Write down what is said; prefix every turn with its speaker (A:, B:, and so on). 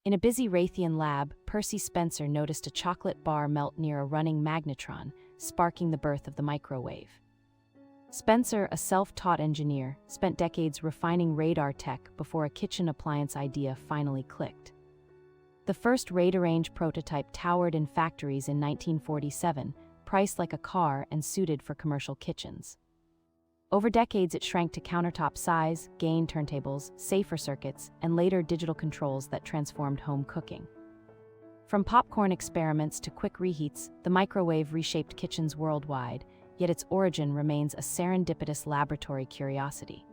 A: In a busy Raytheon lab, Percy Spencer noticed a chocolate bar melt near a running magnetron, sparking the birth of the microwave. Spencer, a self-taught engineer, spent decades refining radar tech before a kitchen appliance idea finally clicked. The first Radarange prototype towered in factories in 1947, priced like a car and suited for commercial kitchens. Over decades, it shrank to countertop size, gained turntables, safer circuits, and later digital controls that transformed home cooking. From popcorn experiments to quick reheats, the microwave reshaped kitchens worldwide, yet its origin remains a serendipitous laboratory curiosity.